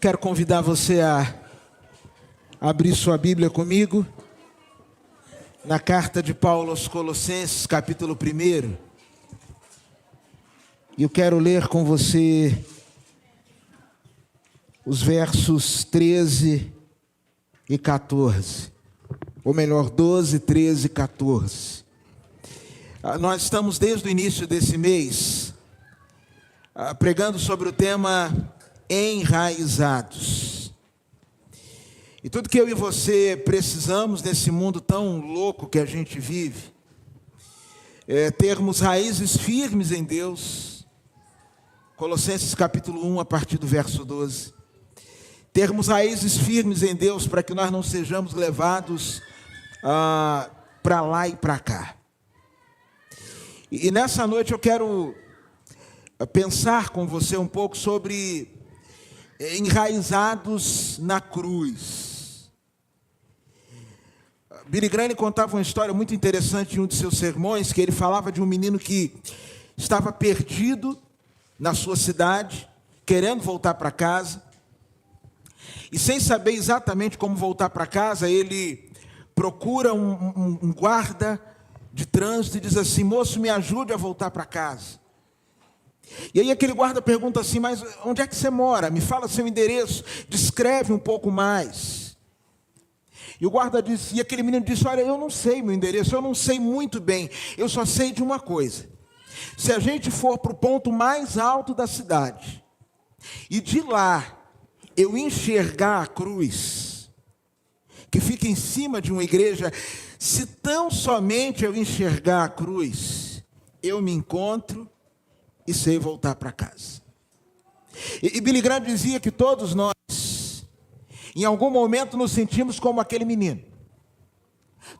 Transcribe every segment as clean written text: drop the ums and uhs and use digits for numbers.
Quero convidar você a abrir sua Bíblia comigo na carta de Paulo aos Colossenses, capítulo 1. E eu quero ler com você os versos 13 e 14. Ou melhor, 12, 13 e 14. Nós estamos desde o início desse mês pregando sobre o tema enraizados. E tudo que eu e você precisamos nesse mundo tão louco que a gente vive é termos raízes firmes em Deus. Colossenses capítulo 1, a partir do verso 12. Termos raízes firmes em Deus para que nós não sejamos levados para lá e para cá. E nessa noite eu quero pensar com você um pouco sobre enraizados na cruz. Billy Graham contava uma história muito interessante em um de seus sermões, que ele falava de um menino que estava perdido na sua cidade, querendo voltar para casa, e sem saber exatamente como voltar para casa, ele procura um guarda de trânsito e diz assim: moço, me ajude a voltar para casa. E aí aquele guarda pergunta assim: mas onde é que você mora? Me fala seu endereço, descreve um pouco mais. E o guarda disse, e aquele menino disse: olha, eu não sei meu endereço, eu não sei muito bem, eu só sei de uma coisa. Se a gente for para o ponto mais alto da cidade, e de lá eu enxergar a cruz, que fica em cima de uma igreja, se tão somente eu enxergar a cruz, eu me encontro e sei voltar para casa. E Billy Graham dizia que todos nós, em algum momento, nos sentimos como aquele menino.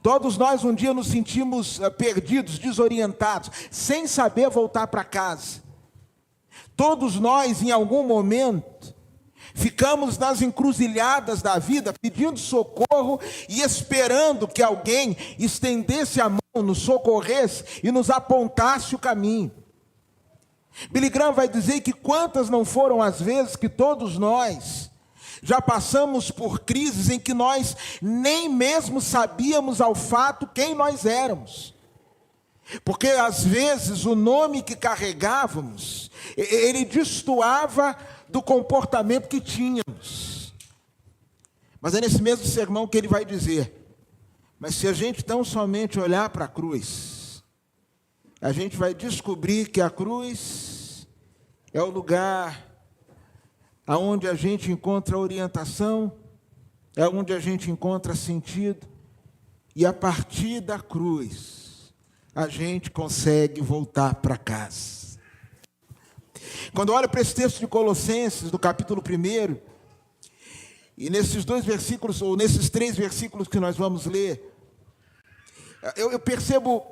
Todos nós um dia nos sentimos perdidos, desorientados, sem saber voltar para casa. Todos nós, em algum momento, ficamos nas encruzilhadas da vida, pedindo socorro e esperando que alguém estendesse a mão, nos socorresse e nos apontasse o caminho. Billy Graham vai dizer que quantas não foram as vezes que todos nós já passamos por crises em que nós nem mesmo sabíamos ao fato quem nós éramos. Porque às vezes o nome que carregávamos, ele destoava do comportamento que tínhamos. Mas é nesse mesmo sermão que ele vai dizer: mas se a gente tão somente olhar para a cruz, a gente vai descobrir que a cruz é o lugar aonde a gente encontra orientação, é onde a gente encontra sentido, e a partir da cruz a gente consegue voltar para casa. Quando eu olho para esse texto de Colossenses, do capítulo 1, e nesses 2 versículos, ou nesses 3 versículos que nós vamos ler, eu percebo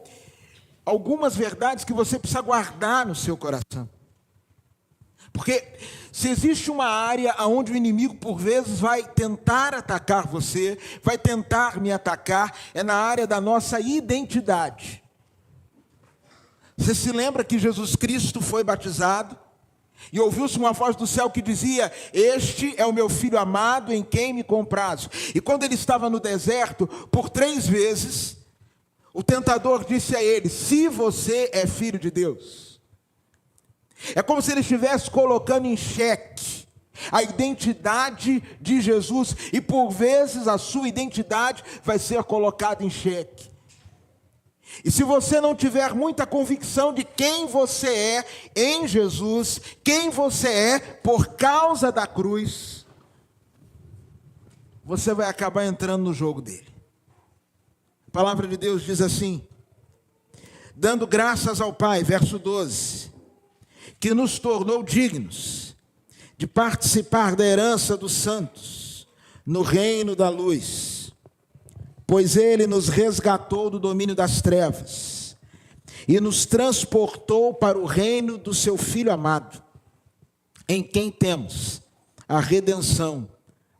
algumas verdades que você precisa guardar no seu coração. Porque se existe uma área onde o inimigo por vezes vai tentar atacar você, vai tentar me atacar, é na área da nossa identidade. Você se lembra que Jesus Cristo foi batizado e ouviu-se uma voz do céu que dizia: este é o meu filho amado em quem me comprazo. E quando ele estava no deserto, por 3 vezes, o tentador disse a ele: se você é filho de Deus. É como se ele estivesse colocando em xeque a identidade de Jesus, e por vezes a sua identidade vai ser colocada em xeque. E se você não tiver muita convicção de quem você é em Jesus, quem você é por causa da cruz, você vai acabar entrando no jogo dele. A palavra de Deus diz assim: dando graças ao Pai, verso 12, que nos tornou dignos de participar da herança dos santos no reino da luz, pois ele nos resgatou do domínio das trevas e nos transportou para o reino do seu Filho amado, em quem temos a redenção,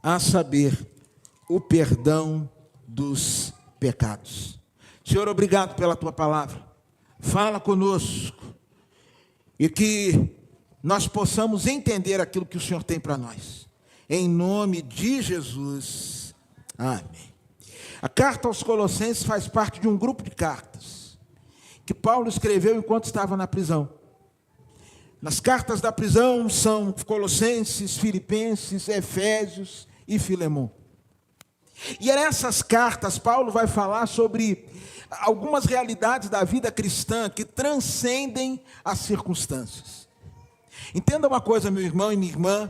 a saber, o perdão dos pecados. Senhor, obrigado pela tua palavra. Fala conosco e que nós possamos entender aquilo que o Senhor tem para nós. em nome de Jesus. Amém. A carta aos Colossenses faz parte de um grupo de cartas que Paulo escreveu enquanto estava na prisão. Nas cartas da prisão são Colossenses, Filipenses, Efésios e Filemão. E nessas cartas Paulo vai falar sobre algumas realidades da vida cristã que transcendem as circunstâncias. Entenda uma coisa, meu irmão e minha irmã,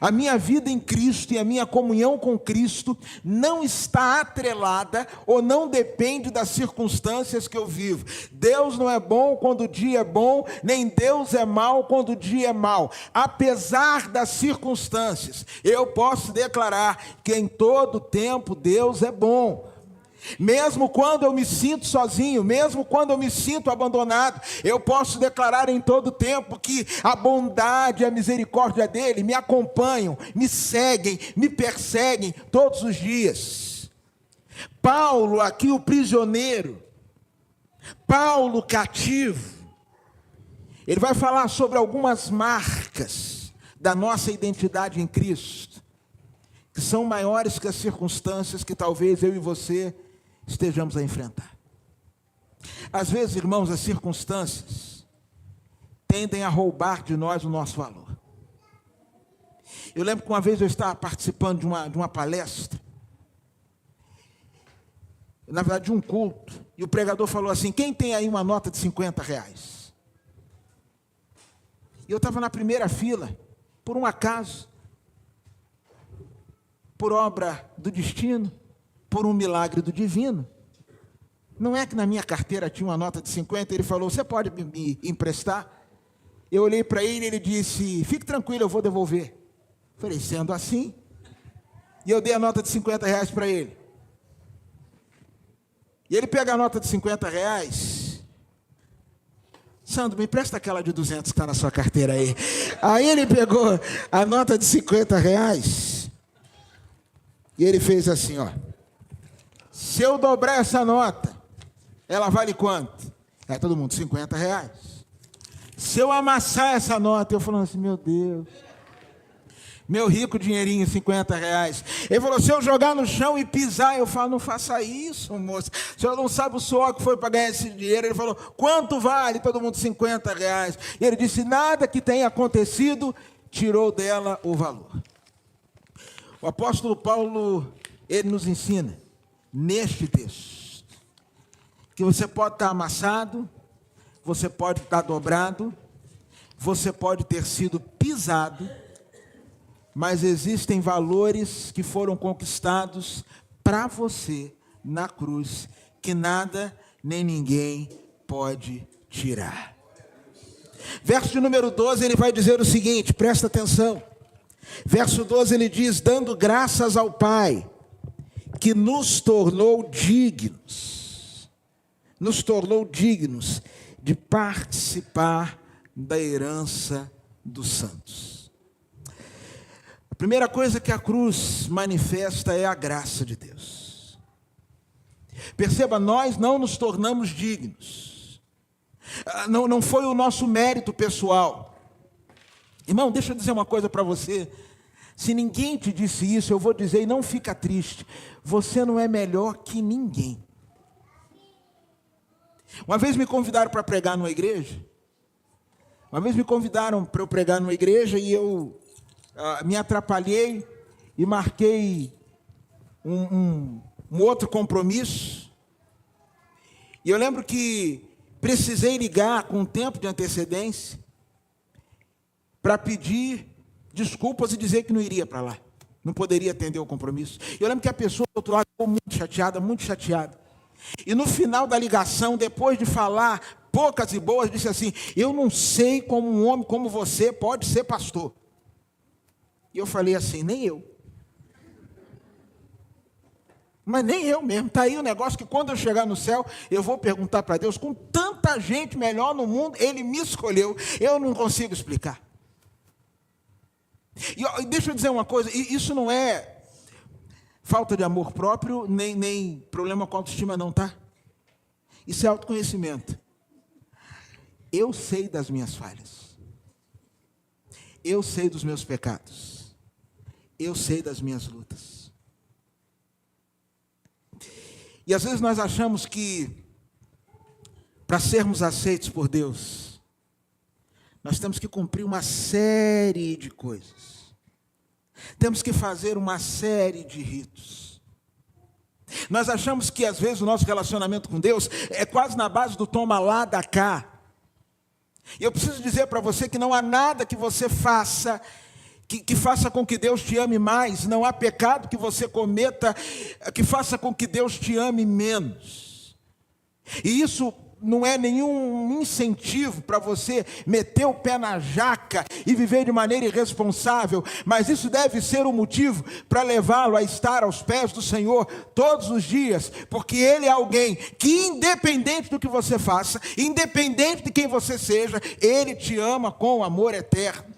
a minha vida em Cristo e a minha comunhão com Cristo não está atrelada ou não depende das circunstâncias que eu vivo. Deus não é bom quando o dia é bom, nem Deus é mau quando o dia é mau. Apesar das circunstâncias, eu posso declarar que em todo tempo Deus é bom. Mesmo quando eu me sinto sozinho, mesmo quando eu me sinto abandonado, eu posso declarar em todo tempo que a bondade e a misericórdia dele me acompanham, me seguem, me perseguem todos os dias. Paulo, aqui o prisioneiro, Paulo cativo, ele vai falar sobre algumas marcas da nossa identidade em Cristo, que são maiores que as circunstâncias que talvez eu e você estejamos a enfrentar. Às vezes, irmãos, as circunstâncias tendem a roubar de nós o nosso valor. Eu lembro que uma vez eu estava participando de uma palestra, na verdade de um culto, e o pregador falou assim: quem tem aí uma nota de R$50? E eu estava na primeira fila, por um acaso, por obra do destino, por um milagre do divino. Não é que na minha carteira tinha uma nota de 50, ele falou: você pode me emprestar? Eu olhei para ele e ele disse: fique tranquilo, eu vou devolver. Falei: sendo assim, e eu dei a nota de R$50 para ele. E ele pega a nota de R$50, Sandro, me empresta aquela de 200 que está na sua carteira aí. Aí ele pegou a nota de R$50, e ele fez assim, ó: se eu dobrar essa nota, ela vale quanto? Aí todo mundo: R$50. Se eu amassar essa nota, eu falando assim: meu Deus, meu rico dinheirinho, R$50. Ele falou: se eu jogar no chão e pisar, eu falo: não faça isso, moça. O senhor não sabe o suor que foi para ganhar esse dinheiro. Ele falou: quanto vale? Todo mundo: R$50. E ele disse: nada que tenha acontecido tirou dela o valor. O apóstolo Paulo, ele nos ensina neste texto que você pode estar amassado, você pode estar dobrado, você pode ter sido pisado, mas existem valores que foram conquistados para você na cruz, que nada nem ninguém pode tirar. Verso de número 12, ele vai dizer o seguinte, presta atenção. Verso 12 ele diz: dando graças ao Pai, que nos tornou dignos de participar da herança dos santos. A primeira coisa que a cruz manifesta é a graça de Deus. Perceba, nós não nos tornamos dignos. Não foi o nosso mérito pessoal. Irmão, deixa eu dizer uma coisa para você. Se ninguém te disse isso, eu vou dizer, e não fica triste: você não é melhor que ninguém. Uma vez me convidaram para pregar numa igreja. E eu me atrapalhei e marquei um outro compromisso. E eu lembro que precisei ligar com um tempo de antecedência para pedir desculpas e dizer que não iria para lá, não poderia atender o compromisso. Eu lembro que a pessoa do outro lado ficou muito chateada. E no final da ligação, depois de falar poucas e boas, disse assim: eu não sei como um homem como você pode ser pastor. E eu falei assim: nem eu. Mas nem eu mesmo. Está aí o negócio que quando eu chegar no céu, eu vou perguntar para Deus, com tanta gente melhor no mundo, Ele me escolheu, eu não consigo explicar. E deixa eu dizer uma coisa, isso não é falta de amor próprio, nem problema com autoestima não, tá? Isso é autoconhecimento. Eu sei das minhas falhas. Eu sei dos meus pecados. eu sei das minhas lutas. E às vezes nós achamos que, para sermos aceitos por Deus, nós temos que cumprir uma série de coisas. Temos que fazer uma série de ritos. Nós achamos que às vezes o nosso relacionamento com Deus é quase na base do toma lá, dá cá. E eu preciso dizer para você que não há nada que você faça que faça com que Deus te ame mais. Não há pecado que você cometa que faça com que Deus te ame menos. E isso não é nenhum incentivo para você meter o pé na jaca e viver de maneira irresponsável, mas isso deve ser um motivo para levá-lo a estar aos pés do Senhor todos os dias, porque Ele é alguém que, independente do que você faça, independente de quem você seja, Ele te ama com amor eterno.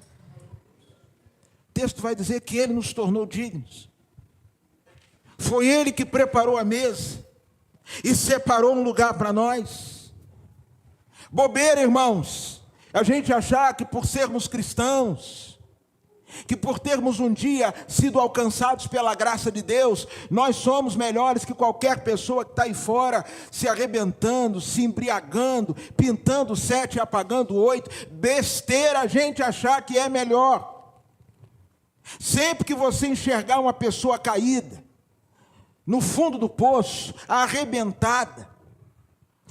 O texto vai dizer que Ele nos tornou dignos. Foi Ele que preparou a mesa e separou um lugar para nós. Bobeira, irmãos, a gente achar que por sermos cristãos, que por termos um dia sido alcançados pela graça de Deus, nós somos melhores que qualquer pessoa que está aí fora, se arrebentando, se embriagando, pintando 7 e apagando 8. Besteira a gente achar que é melhor. Sempre que você enxergar uma pessoa caída, no fundo do poço, arrebentada,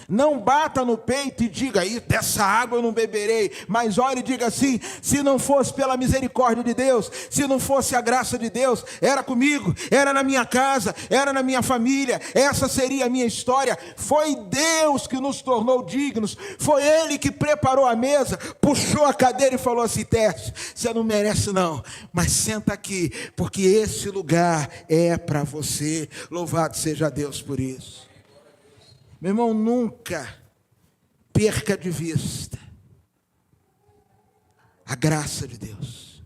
não bata no peito e diga, dessa água eu não beberei, mas olhe e diga assim: se não fosse pela misericórdia de Deus, se não fosse a graça de Deus, era comigo, era na minha casa, era na minha família, essa seria a minha história. Foi Deus que nos tornou dignos, foi Ele que preparou a mesa, puxou a cadeira e falou assim: Tércio, você não merece não, mas senta aqui, porque esse lugar é para você. Louvado seja Deus por isso. Meu irmão, nunca perca de vista a graça de Deus.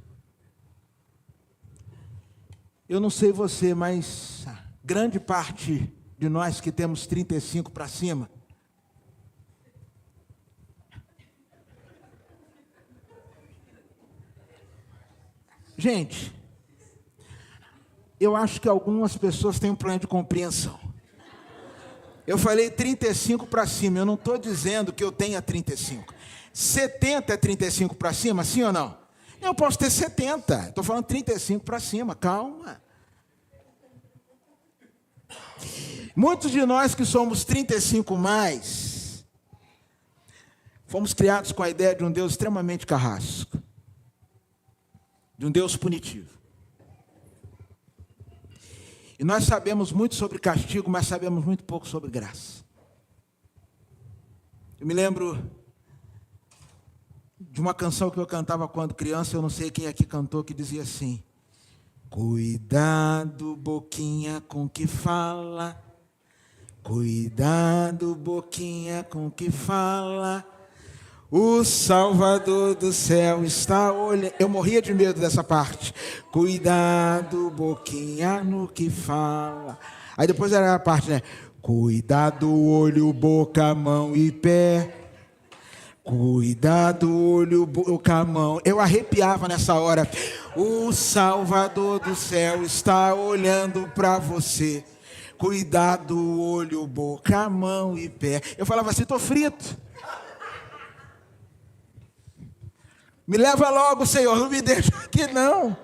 Eu não sei você, mas grande parte de nós que temos 35 para cima, gente, eu acho que algumas pessoas têm um problema de compreensão. Eu falei 35 para cima, eu não estou dizendo que eu tenha 35. 70 é 35 para cima, sim ou não? Eu posso ter 70, estou falando 35 para cima, calma. Muitos de nós que somos 35 mais, fomos criados com a ideia de um Deus extremamente carrasco, de um Deus punitivo. E nós sabemos muito sobre castigo, mas sabemos muito pouco sobre graça. Eu me lembro de uma canção que eu cantava quando criança, eu não sei quem aqui cantou, que dizia assim: cuidado, boquinha, com que fala, cuidado, boquinha, com que fala, o Salvador do céu está olhando. Eu morria de medo dessa parte. Cuidado, boquinha, no que fala. Aí depois era a parte, né? Cuidado, olho, boca, mão e pé. Cuidado, olho, boca, mão. Eu arrepiava nessa hora. O Salvador do céu está olhando para você. Cuidado, olho, boca, mão e pé. Eu falava assim: estou frito. Me leva logo, Senhor, não me deixa aqui não.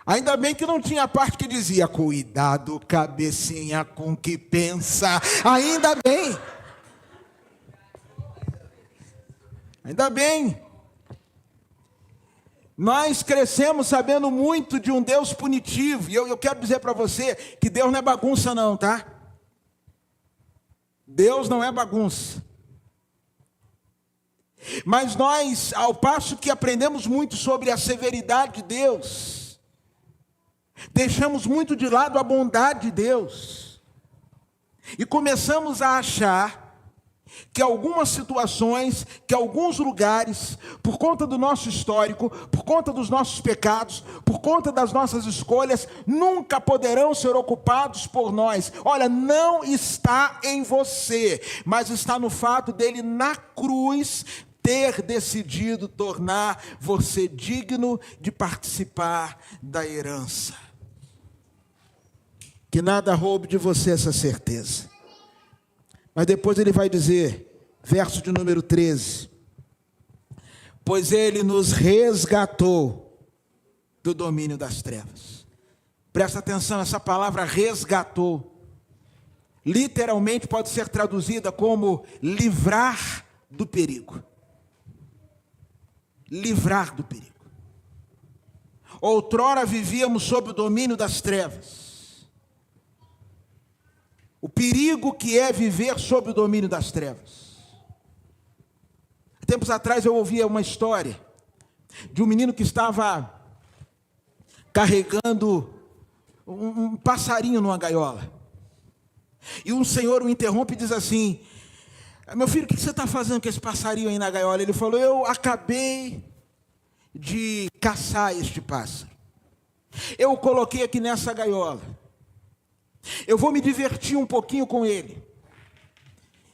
Ainda bem que não tinha a parte que dizia: cuidado, cabecinha, com que pensa. Ainda bem. Ainda bem. Nós crescemos sabendo muito de um Deus punitivo. E eu quero dizer para você que Deus não é bagunça não, tá? Deus não é bagunça. Mas nós, ao passo que aprendemos muito sobre a severidade de Deus, deixamos muito de lado a bondade de Deus. E começamos a achar que algumas situações, que alguns lugares, por conta do nosso histórico, por conta dos nossos pecados, por conta das nossas escolhas, nunca poderão ser ocupados por nós. Olha, não está em você, mas está no fato dele na cruz ter decidido tornar você digno de participar da herança. Que nada roube de você essa certeza. Mas depois ele vai dizer, verso de número 13, pois ele nos resgatou do domínio das trevas. Presta atenção, essa palavra resgatou, literalmente pode ser traduzida como livrar do perigo. Livrar do perigo. Outrora vivíamos sob o domínio das trevas. O perigo que é viver sob o domínio das trevas. Tempos atrás eu ouvia uma história de um menino que estava carregando um passarinho numa gaiola. E um senhor o interrompe e diz assim, meu filho, o que você está fazendo com esse passarinho aí na gaiola? Ele falou, eu acabei de caçar este pássaro. Eu o coloquei aqui nessa gaiola. Eu vou me divertir um pouquinho com ele.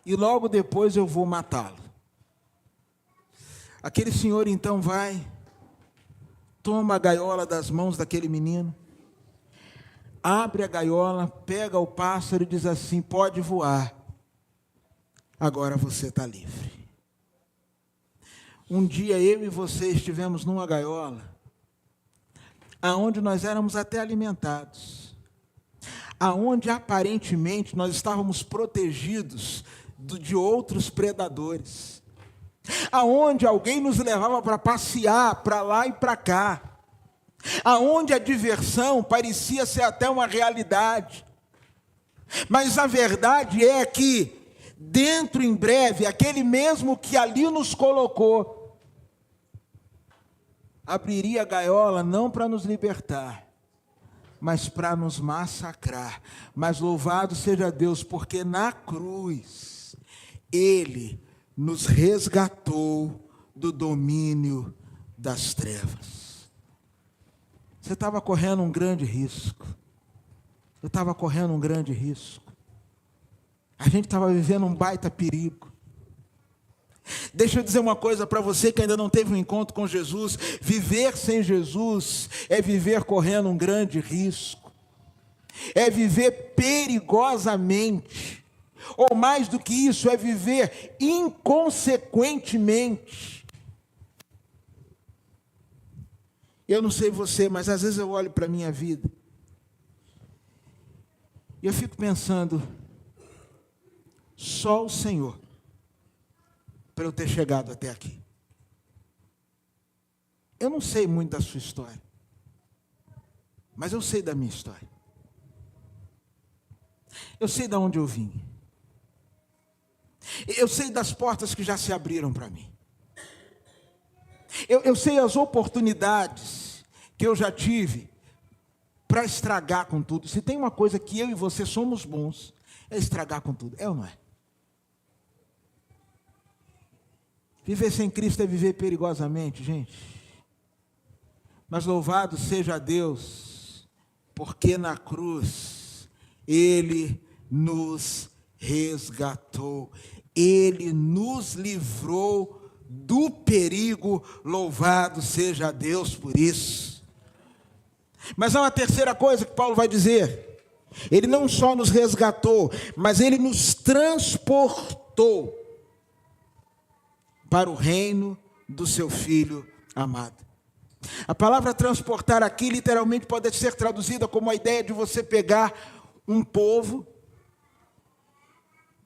E logo depois eu vou matá-lo. Aquele senhor então vai, toma a gaiola das mãos daquele menino, abre a gaiola, pega o pássaro e diz assim, pode voar, agora você está livre. Um dia eu e você estivemos numa gaiola, aonde nós éramos até alimentados, aonde aparentemente nós estávamos protegidos de outros predadores, aonde alguém nos levava para passear, para lá e para cá, aonde a diversão parecia ser até uma realidade, mas a verdade é que, dentro em breve, aquele mesmo que ali nos colocou, abriria a gaiola não para nos libertar, mas para nos massacrar. Mas louvado seja Deus, porque na cruz, Ele nos resgatou do domínio das trevas. Você estava correndo um grande risco. Eu estava correndo um grande risco. A gente estava vivendo um baita perigo. Deixa eu dizer uma coisa para você que ainda não teve um encontro com Jesus. Viver sem Jesus é viver correndo um grande risco. É viver perigosamente. Ou mais do que isso, é viver inconsequentemente. Eu não sei você, mas às vezes eu olho para a minha vida e eu fico pensando, só o Senhor para eu ter chegado até aqui. Eu não sei muito da sua história, mas eu sei da minha história. Eu sei de onde eu vim. Eu sei das portas que já se abriram para mim. Eu sei as oportunidades que eu já tive para estragar com tudo. Se tem uma coisa que eu e você somos bons, é estragar com tudo. É ou não é? Viver sem Cristo é viver perigosamente, gente. Mas louvado seja Deus, porque na cruz Ele nos resgatou. Ele nos livrou do perigo, louvado seja Deus por isso. Mas há uma terceira coisa que Paulo vai dizer. Ele não só nos resgatou, mas Ele nos transportou para o reino do seu Filho amado. A palavra transportar aqui literalmente pode ser traduzida como a ideia de você pegar um povo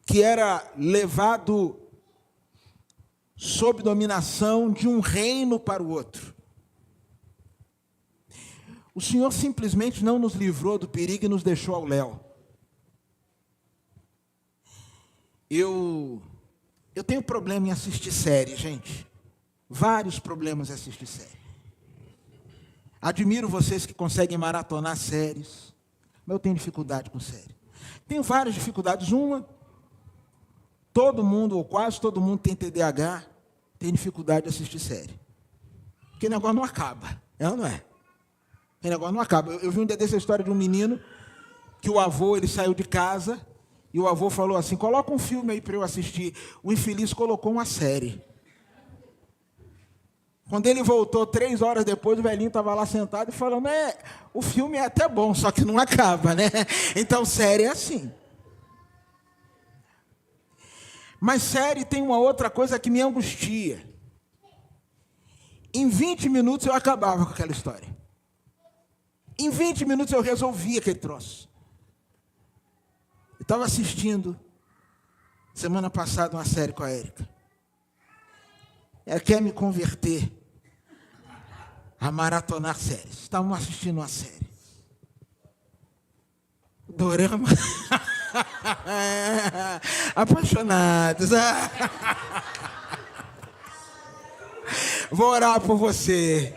que era levado sob dominação de um reino para o outro. O Senhor simplesmente não nos livrou do perigo e nos deixou ao léu. Eu tenho problema em assistir série, gente. Vários problemas em assistir série. Admiro vocês que conseguem maratonar séries, mas eu tenho dificuldade com série. Tenho várias dificuldades. Uma, todo mundo, ou quase todo mundo tem TDAH, tem dificuldade de assistir série. Porque o negócio não acaba, é ou não é? O negócio não acaba. Eu vi um dia dessa história de um menino, que o avô, ele saiu de casa, e o avô falou assim, coloca um filme aí para eu assistir. O infeliz colocou uma série. Quando ele voltou 3 horas depois, o velhinho estava lá sentado e falando, o filme é até bom, só que não acaba, né? Então, série é assim. Mas série tem uma outra coisa que me angustia. Em 20 minutos eu acabava com aquela história. Em 20 minutos eu resolvia aquele troço. Eu estava assistindo, semana passada, uma série com a Érica. Ela quer me converter a maratonar séries. Estávamos assistindo uma série. Dorama. Apaixonados. Vou orar por você.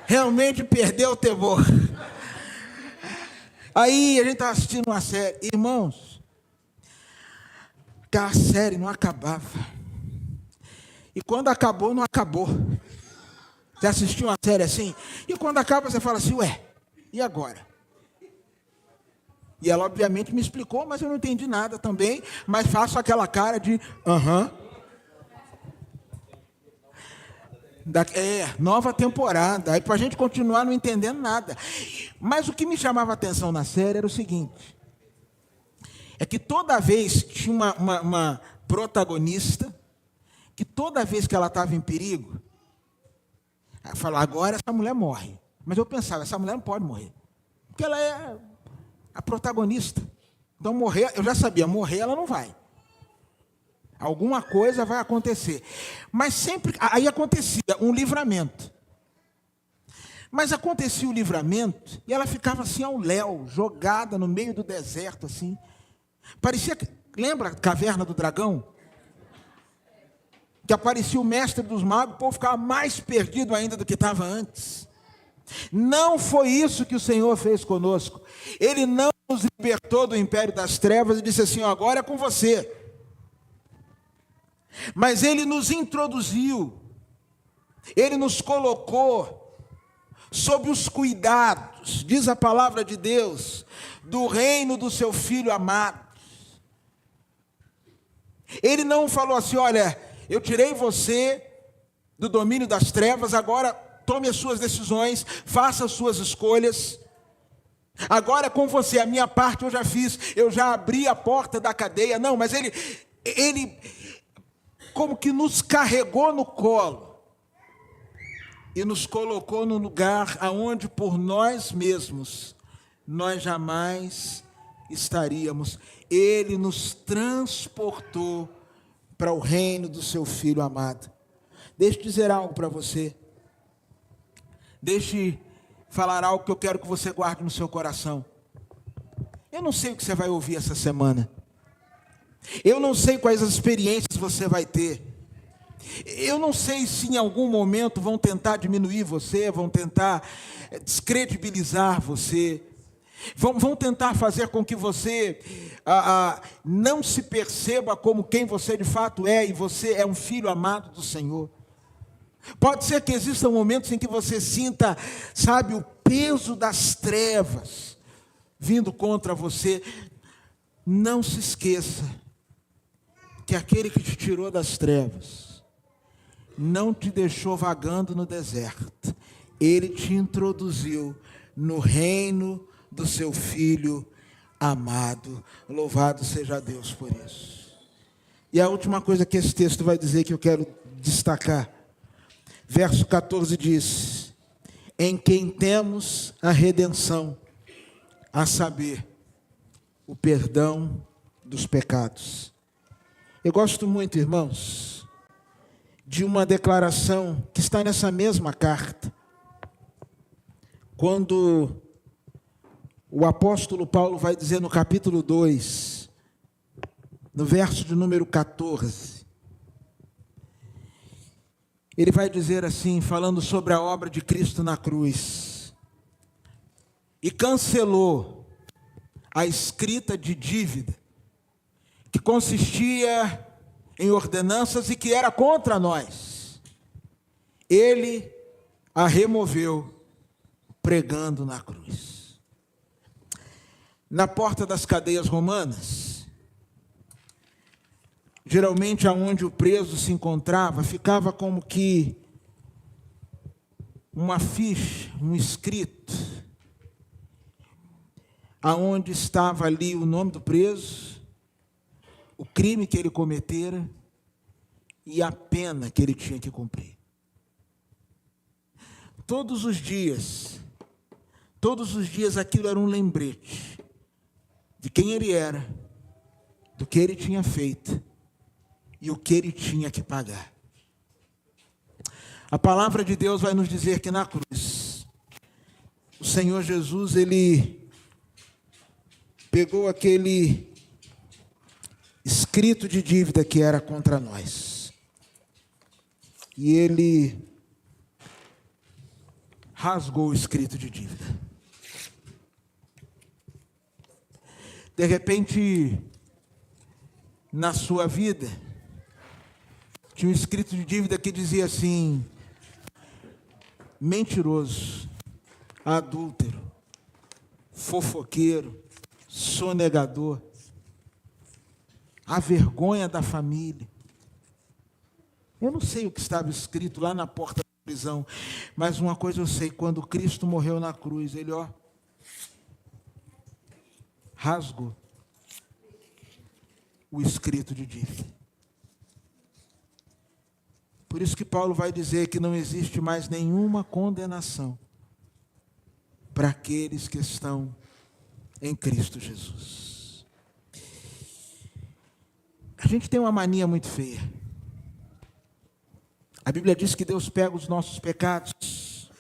Realmente perdeu o temor. Aí a gente estava assistindo uma série. Irmãos, aquela série não acabava. E quando acabou, não acabou. Você assistiu uma série assim? E quando acaba, você fala assim, e agora? E ela obviamente me explicou, mas eu não entendi nada também. Mas faço aquela cara de, nova temporada. Aí para a gente continuar não entendendo nada. Mas o que me chamava a atenção na série era o seguinte. É que toda vez tinha uma protagonista, que toda vez que ela estava em perigo, ela falava, agora essa mulher morre. Mas eu pensava, essa mulher não pode morrer. Porque ela é a protagonista. Então morrer, eu já sabia, morrer ela não vai. Alguma coisa vai acontecer. Mas sempre, aí acontecia um livramento. Mas acontecia o livramento e ela ficava assim ao léu, jogada no meio do deserto assim. Parecia, lembra a caverna do dragão? Que aparecia o mestre dos magos, o povo ficava mais perdido ainda do que estava antes. Não foi isso que o Senhor fez conosco. Ele não nos libertou do império das trevas e disse assim, agora é com você. Mas Ele nos introduziu, Ele nos colocou sob os cuidados, diz a palavra de Deus, do reino do seu Filho amado. Ele não falou assim, olha, eu tirei você do domínio das trevas, agora tome as suas decisões, faça as suas escolhas. Agora é com você, a minha parte eu já fiz, eu já abri a porta da cadeia. Não, mas ele como que nos carregou no colo e nos colocou no lugar aonde por nós mesmos nós jamais estaríamos. Ele nos transportou para o reino do seu Filho amado. Deixa eu dizer algo para você. Deixe falar algo que eu quero que você guarde no seu coração. Eu não sei o que você vai ouvir essa semana. Eu não sei quais as experiências você vai ter. Eu não sei se em algum momento vão tentar diminuir você, vão tentar descredibilizar você. Vão tentar fazer com que você não se perceba como quem você de fato é, e você é um filho amado do Senhor. Pode ser que existam momentos em que você sinta, sabe, o peso das trevas vindo contra você. Não se esqueça que aquele que te tirou das trevas não te deixou vagando no deserto. Ele te introduziu no reino do seu Filho amado. Louvado seja Deus por isso. E a última coisa que esse texto vai dizer, que eu quero destacar. Verso 14 diz, em quem temos a redenção, a saber, o perdão dos pecados. Eu gosto muito, irmãos, de uma declaração que está nessa mesma carta. Quando o apóstolo Paulo vai dizer no capítulo 2, no verso de número 14, ele vai dizer assim, falando sobre a obra de Cristo na cruz, e cancelou a escrita de dívida, que consistia em ordenanças e que era contra nós. Ele a removeu, pregando na cruz. Na porta das cadeias romanas, geralmente aonde o preso se encontrava, ficava como que uma ficha, um escrito, aonde estava ali o nome do preso, o crime que ele cometera e a pena que ele tinha que cumprir. Todos os dias aquilo era um lembrete de quem ele era, do que ele tinha feito e o que ele tinha que pagar. A palavra de Deus vai nos dizer que na cruz, o Senhor Jesus, ele pegou aquele escrito de dívida que era contra nós e ele rasgou o escrito de dívida. De repente, na sua vida, tinha um escrito de dívida que dizia assim: mentiroso, adúltero, fofoqueiro, sonegador, a vergonha da família. Eu não sei o que estava escrito lá na porta da prisão, mas uma coisa eu sei: quando Cristo morreu na cruz, ele rasgou o escrito de dívida. Por isso que Paulo vai dizer que não existe mais nenhuma condenação para aqueles que estão em Cristo Jesus. A gente tem uma mania muito feia. A Bíblia diz que Deus pega os nossos pecados,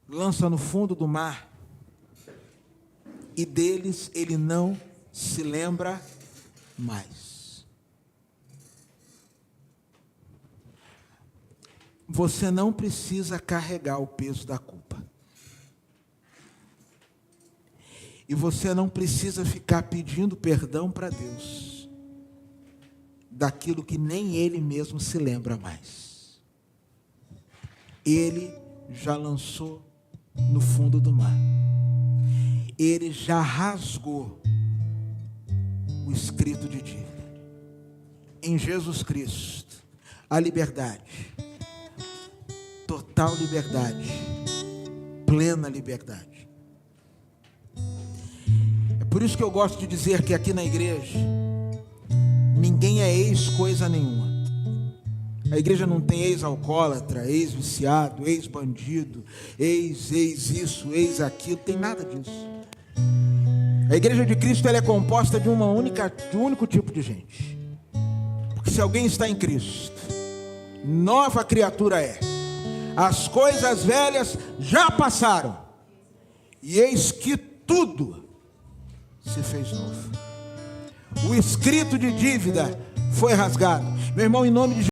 lança no fundo do mar, e deles ele não se lembra mais. Você não precisa carregar o peso da culpa. E você não precisa ficar pedindo perdão para Deus daquilo que nem Ele mesmo se lembra mais. Ele já lançou no fundo do mar. Ele já rasgou o escrito de dívida. Em Jesus Cristo, a liberdade, total liberdade, plena liberdade. É por isso que eu gosto de dizer que aqui na igreja, ninguém é ex-coisa nenhuma. A igreja não tem ex-alcoólatra, ex-viciado, ex-bandido, ex-isso, ex-aquilo, tem nada disso. A igreja de Cristo ela é composta de um único tipo de gente. Porque se alguém está em Cristo, nova criatura é. As coisas velhas já passaram, e eis que tudo se fez novo. O escrito de dívida foi rasgado. Meu irmão, em nome de Jesus,